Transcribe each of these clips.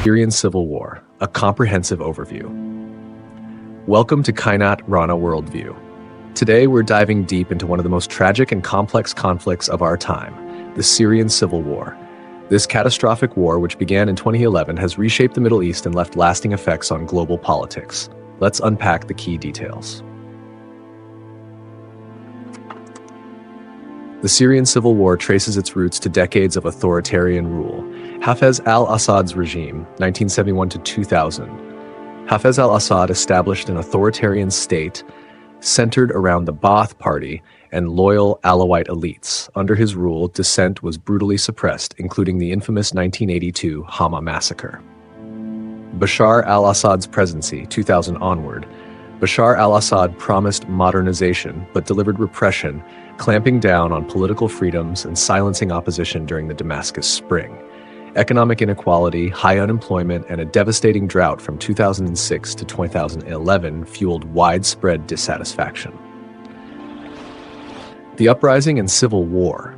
Syrian Civil War, a comprehensive overview. Welcome to Kainat Rana Worldview. Today we're diving deep into one of the most tragic and complex conflicts of our time, the Syrian Civil War. This catastrophic war, which began in 2011, has reshaped the Middle East and left lasting effects on global politics. Let's unpack the key details. The Syrian Civil War traces its roots to decades of authoritarian rule. Hafez al-Assad's regime, 1971 to 2000. Hafez al-Assad established an authoritarian state centered around the Ba'ath Party and loyal Alawite elites. Under his rule, dissent was brutally suppressed, including the infamous 1982 Hama massacre. Bashar al-Assad's presidency, 2000 onward. Bashar al-Assad promised modernization but delivered repression, clamping down on political freedoms and silencing opposition during the Damascus Spring. Economic inequality, high unemployment, and a devastating drought from 2006 to 2011 fueled widespread dissatisfaction. The uprising and civil war.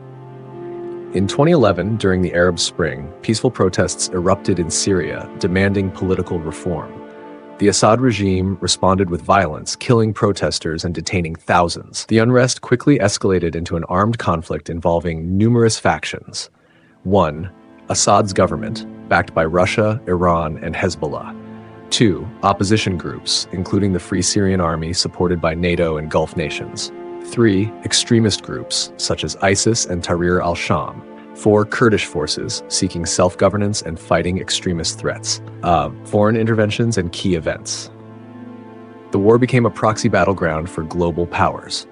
In 2011, during the Arab Spring, peaceful protests erupted in Syria, demanding political reform. The Assad regime responded with violence, killing protesters and detaining thousands. The unrest quickly escalated into an armed conflict involving numerous factions. 1. Assad's government, backed by Russia, Iran, and Hezbollah. 2. Opposition groups, including the Free Syrian Army supported by NATO and Gulf nations. 3. Extremist groups, such as ISIS and Tahrir al-Sham. 4. Kurdish forces, seeking self-governance and fighting extremist threats. Foreign interventions and key events. The war became a proxy battleground for global powers.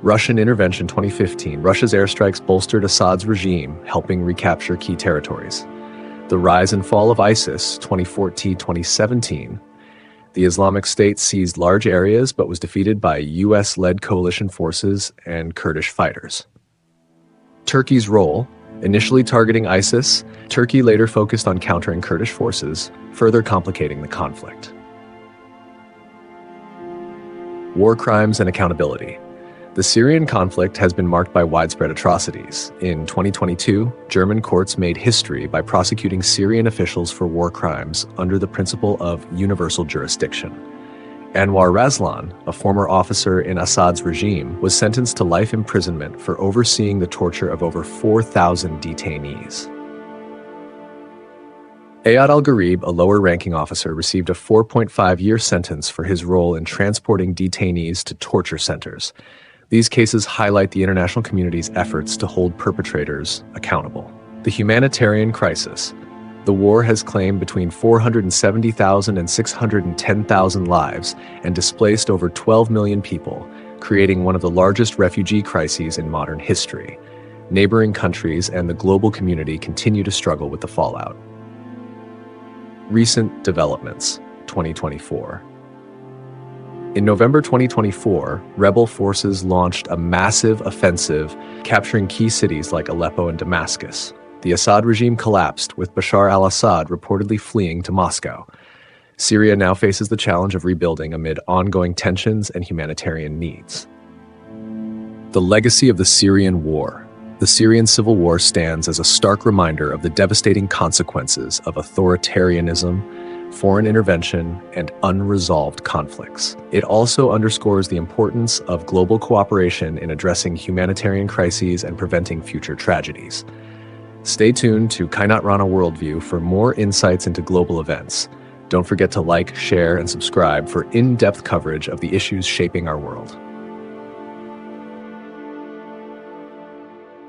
Russian intervention 2015. Russia's airstrikes bolstered Assad's regime, helping recapture key territories. The rise and fall of ISIS 2014-2017. The Islamic State seized large areas but was defeated by US-led coalition forces and Kurdish fighters. Turkey's role. Initially targeting ISIS, Turkey later focused on countering Kurdish forces, further complicating the conflict. War crimes and accountability. The Syrian conflict has been marked by widespread atrocities. In 2022, German courts made history by prosecuting Syrian officials for war crimes under the principle of universal jurisdiction. Anwar Raslan, a former officer in Assad's regime, was sentenced to life imprisonment for overseeing the torture of over 4,000 detainees. Ayad al-Gharib, a lower-ranking officer, received a 4.5-year sentence for his role in transporting detainees to torture centers. These cases highlight the international community's efforts to hold perpetrators accountable. The humanitarian crisis. The war has claimed between 470,000 and 610,000 lives and displaced over 12 million people, creating one of the largest refugee crises in modern history. Neighboring countries and the global community continue to struggle with the fallout. Recent developments, 2024. In November 2024, rebel forces launched a massive offensive, capturing key cities like Aleppo and Damascus. The Assad regime collapsed, with Bashar al-Assad reportedly fleeing to Moscow. Syria now faces the challenge of rebuilding amid ongoing tensions and humanitarian needs. The legacy of the Syrian War. The Syrian Civil War stands as a stark reminder of the devastating consequences of authoritarianism, foreign intervention, and unresolved conflicts. It also underscores the importance of global cooperation in addressing humanitarian crises and preventing future tragedies. Stay tuned to Kainat Rana Worldview for more insights into global events. Don't forget to like, share, and subscribe for in-depth coverage of the issues shaping our world.